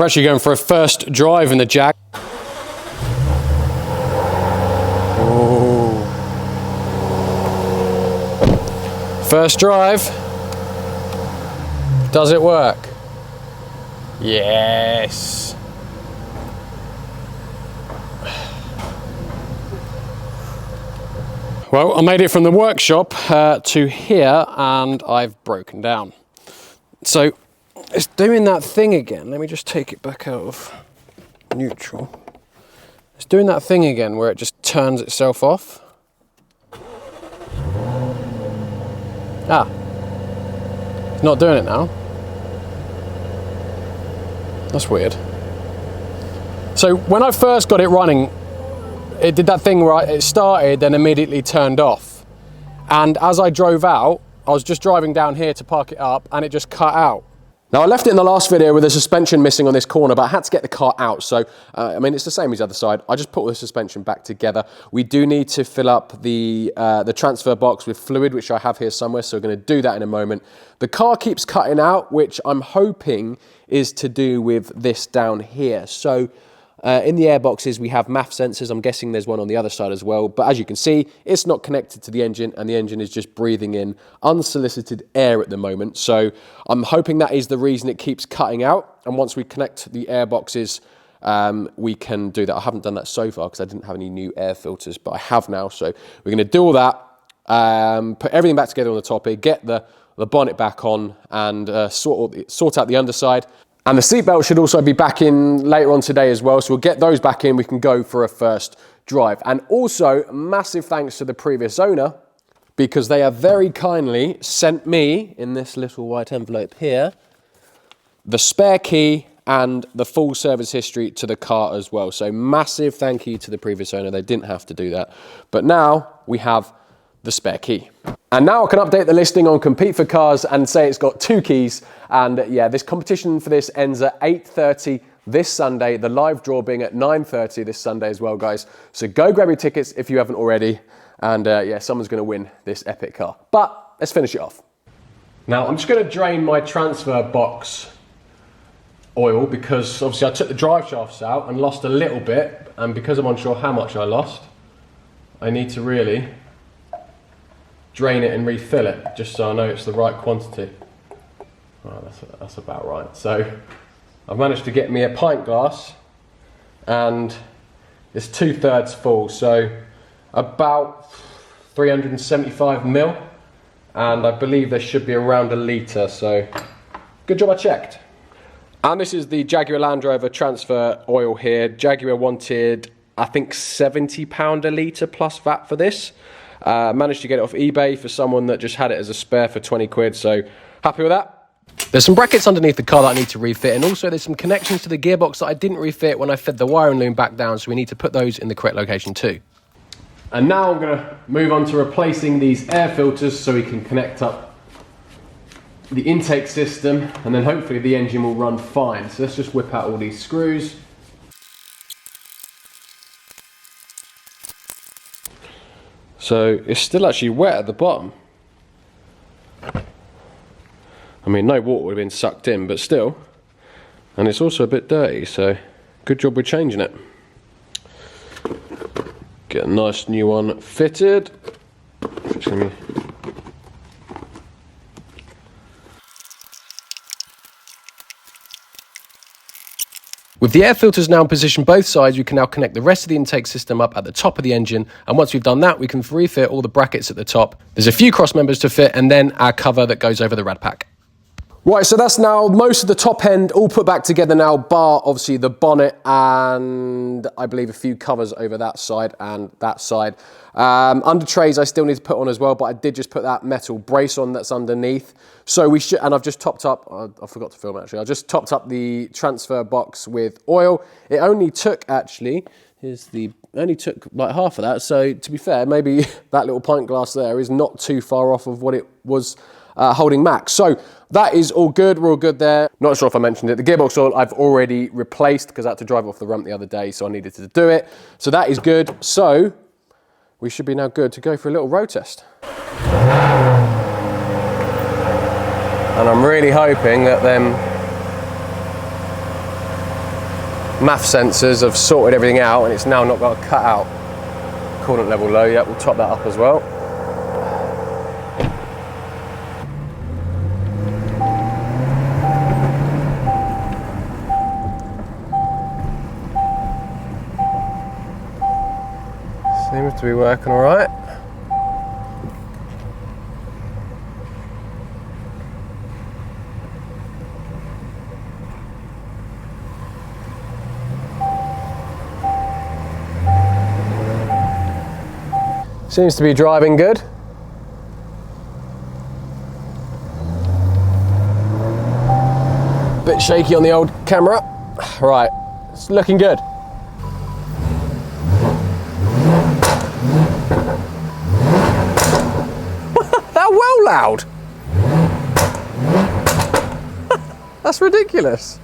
We're actually going for a first drive in the Jag. Ooh. First drive. Does it work? Yes. Well, I made it from the workshop to here and I've broken down. So it's doing that thing again. Let me just take it back out of neutral. It's doing that thing again where it just turns itself off. Ah, it's not doing it now. That's weird. So when I first got it running, it did that thing where it started then immediately turned off. And as I drove out, I was just driving down here to park it up and it just cut out. Now I left it in the last video with the suspension missing on this corner, but I had to get the car out. So, I mean, it's the same as the other side. I just put the suspension back together. We do need to fill up the transfer box with fluid, which I have here somewhere. So we're gonna do that in a moment. The car keeps cutting out, which I'm hoping is to do with this down here. So, in the airboxes, we have MAF sensors. I'm guessing there's one on the other side as well. But as you can see, it's not connected to the engine and the engine is just breathing in unsolicited air at the moment. So I'm hoping that is the reason it keeps cutting out. And once we connect the airboxes, we can do that. I haven't done that so far because I didn't have any new air filters, but I have now. So we're going to do all that, put everything back together on the top here, get the bonnet back on and sort out the underside. And the seatbelt should also be back in later on today as well. So we'll get those back in. We can go for a first drive. And also massive thanks to the previous owner because they have very kindly sent me in this little white envelope here, the spare key and the full service history to the car as well. So massive thank you to the previous owner. They didn't have to do that. But now we have the spare key. And now I can update the listing on Compete for Cars and say it's got 2 keys. And yeah, this competition for this ends at 8:30 this Sunday. The live draw being at 9:30 this Sunday as well, guys. So go grab your tickets if you haven't already. And yeah, someone's gonna win this epic car. But let's finish it off. Now I'm just gonna drain my transfer box oil because obviously I took the drive shafts out and lost a little bit. And because I'm unsure how much I lost, I need to really drain it and refill it, just so I know it's the right quantity. Right, that's about right. So I've managed to get me a pint glass and it's 2/3 full, so about 375 ml, and I believe there should be around a litre, so good job I checked. And this is the Jaguar Land Rover transfer oil here. Jaguar wanted, I think, £70 a litre plus VAT for this. Managed to get it off eBay for someone that just had it as a spare for 20 quid, so happy with that. There's some brackets underneath the car that I need to refit, and also there's some connections to the gearbox that I didn't refit when I fed the wiring loom back down, so we need to put those in the correct location too. And now I'm going to move on to replacing these air filters so we can connect up the intake system, and then hopefully the engine will run fine. So let's just whip out all these screws. So it's still actually wet at the bottom. I mean, no water would have been sucked in, but still. And it's also a bit dirty, so good job we're changing it. Get a nice new one fitted. With the air filters now in position both sides, we can now connect the rest of the intake system up at the top of the engine. And once we've done that, we can refit all the brackets at the top. There's a few cross members to fit, and then our cover that goes over the rad pack. Right, so that's now most of the top end all put back together now, bar obviously the bonnet and I believe a few covers over that side and that side. Under trays I still need to put on as well, but I did just put that metal brace on that's underneath. So we should, and I've just topped up, I forgot to film actually, I just topped up the transfer box with oil. It only took actually, only took like half of that. So to be fair, maybe that little pint glass there is not too far off of what it was holding max. So that is all good, we're all good there. Not sure if I mentioned it, the gearbox oil I've already replaced because I had to drive off the rump the other day, so I needed to do it. So that is good. So we should be now good to go for a little road test. And I'm really hoping that them MAF sensors have sorted everything out and it's now not got a cut out coolant level low yet. We'll top that up as well. Seems to be working all right. Seems to be driving good. Bit shaky on the old camera. Right, it's looking good. That well loud. That's ridiculous.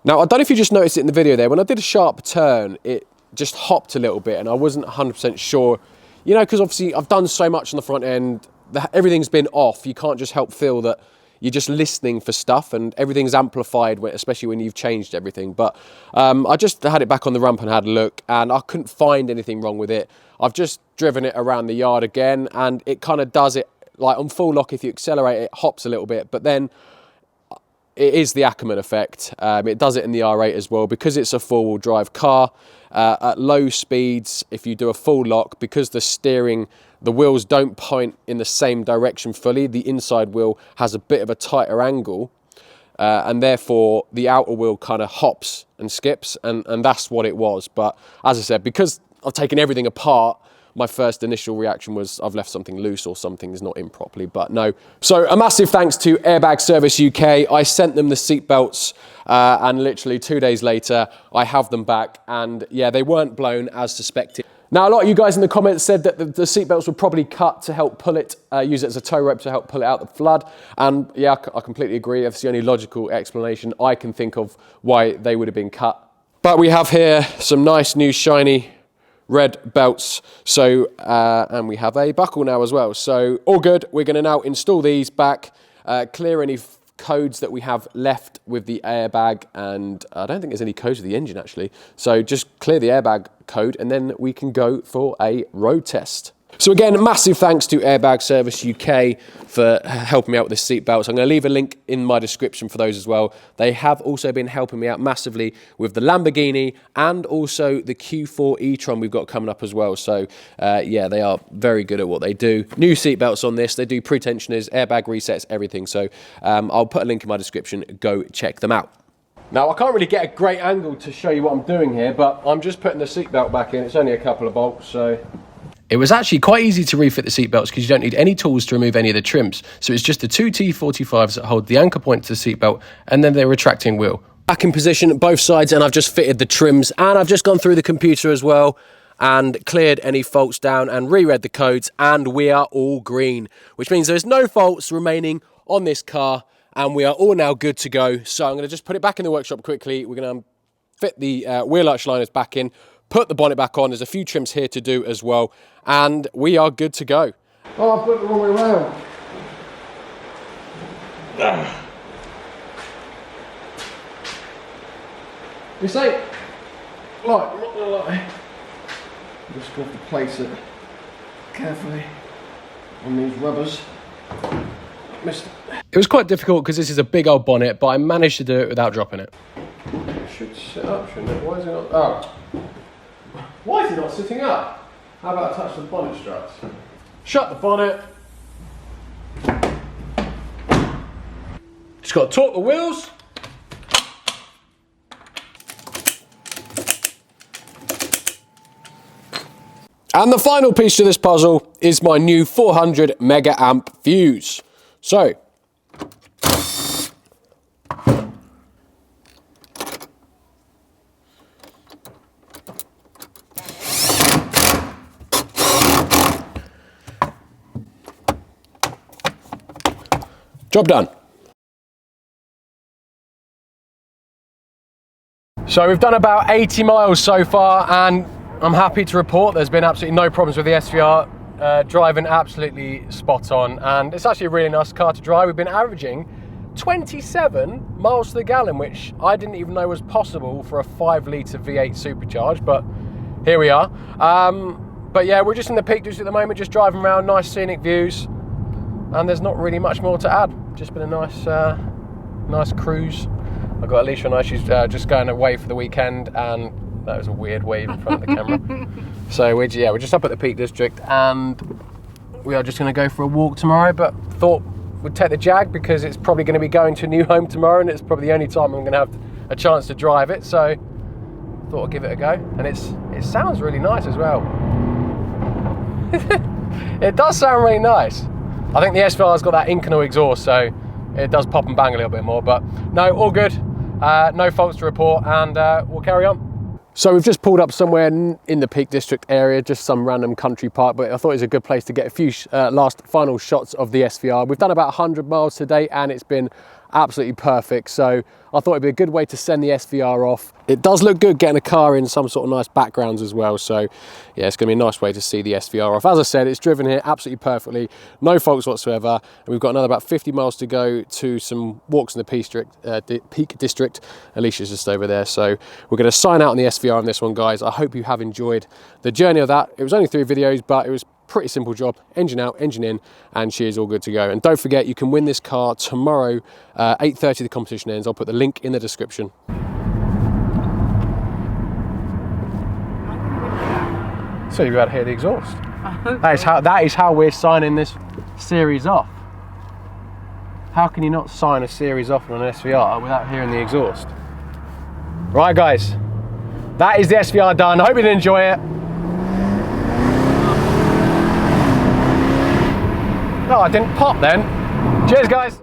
Now, I don't know if you just noticed it in the video there, when I did a sharp turn, it just hopped a little bit and I wasn't 100% sure, you know, because obviously I've done so much on the front end, everything's been off, you can't just help feel that you're just listening for stuff and everything's amplified, especially when you've changed everything. But I just had it back on the ramp and had a look and I couldn't find anything wrong with it. I've just driven it around the yard again and it kind of does it, like on full lock, if you accelerate it hops a little bit, but then it is the Ackerman effect. It does it in the R8 as well because it's a four-wheel drive car. At low speeds, if you do a full lock, because the wheels don't point in the same direction fully, the inside wheel has a bit of a tighter angle and therefore the outer wheel kind of hops and skips and that's what it was. But as I said, because I've taken everything apart, my first initial reaction was I've left something loose or something is not in properly, but no. So a massive thanks to Airbag Service UK. I sent them the seat belts and literally 2 days later, I have them back and yeah, they weren't blown as suspected. Now, a lot of you guys in the comments said that the seat belts were probably cut to help pull it, use it as a tow rope to help pull it out the flood. And yeah, I completely agree. That's the only logical explanation I can think of why they would have been cut. But we have here some nice new shiny red belts, so and we have a buckle now as well, so all good. We're going to now install these back, clear any codes that we have left with the airbag, and I don't think there's any codes with the engine actually, so just clear the airbag code and then we can go for a road test. So again, massive thanks to Airbag Service UK for helping me out with the seat belts. I'm going to leave a link in my description for those as well. They have also been helping me out massively with the Lamborghini and also the Q4 e-tron we've got coming up as well. So yeah, they are very good at what they do. New seat belts on this. They do pre-tensioners, airbag resets, everything. So I'll put a link in my description. Go check them out. Now, I can't really get a great angle to show you what I'm doing here, but I'm just putting the seat belt back in. It's only a couple of bolts, so... It was actually quite easy to refit the seat belts because you don't need any tools to remove any of the trims. So it's just the two T45s that hold the anchor point to the seat belt and then their retracting wheel. Back in position both sides, and I've just fitted the trims and I've just gone through the computer as well and cleared any faults down and reread the codes, and we are all green, which means there's no faults remaining on this car and we are all now good to go. So I'm going to just put it back in the workshop quickly. We're going to fit the wheel arch liners back in, put the bonnet back on. There's a few trims here to do as well, and we are good to go. Oh, I've put it the wrong way around. You see, like, I'm not gonna lie, I'm just going to have to place it carefully on these rubbers. It was quite difficult because this is a big old bonnet, but I managed to do it without dropping it. It should sit up, shouldn't it? Why is it not? Oh. Why is it not sitting up? How about I touch the bonnet struts? Shut the bonnet. Just got to torque the wheels. And the final piece to this puzzle is my new 400 mega amp fuse. So, Job done. So we've done about 80 miles so far, and I'm happy to report there's been absolutely no problems with the SVR. Driving absolutely spot on, and it's actually a really nice car to drive. We've been averaging 27 miles to the gallon, which I didn't even know was possible for a 5-litre V8 supercharged, but here we are. But yeah, we're just in the Peak District at the moment, just driving around, nice scenic views, and there's not really much more to add. Just been a nice cruise. I've got Alicia and I, she's just going away for the weekend, and that was a weird wave in front of the camera. So we're just up at the Peak District, and we are just going to go for a walk tomorrow, but thought we'd take the Jag because it's probably going to be going to a new home tomorrow, and it's probably the only time I'm going to have a chance to drive it, so thought I'd give it a go. And it sounds really nice as well. It does sound really nice. I think the SVR's got that Inconel exhaust, so it does pop and bang a little bit more, but no, all good. No faults to report, and we'll carry on. So we've just pulled up somewhere in the Peak District area, just some random country park, but I thought it was a good place to get a few final shots of the SVR. We've done about 100 miles today, and it's been absolutely perfect. So I thought it'd be a good way to send the SVR off. It does look good getting a car in some sort of nice backgrounds as well. So yeah, it's gonna be a nice way to see the SVR off. As I said, it's driven here absolutely perfectly, no faults whatsoever. And we've got another about 50 miles to go to some walks in the Peak District. Alicia's just over there. So we're gonna sign out on the SVR on this one, guys. I hope you have enjoyed the journey of that. It was only 3 videos, but it was pretty simple job. Engine out, engine in, and she is all good to go. And don't forget, you can win this car tomorrow, 8:30 the competition ends. I'll put the link in the description. So you've got to hear the exhaust. That is how we're signing this series off. How can you not sign a series off on an SVR without hearing the exhaust? Right guys, that is the SVR done. I hope you did enjoy it. No, I didn't pop then. Cheers guys.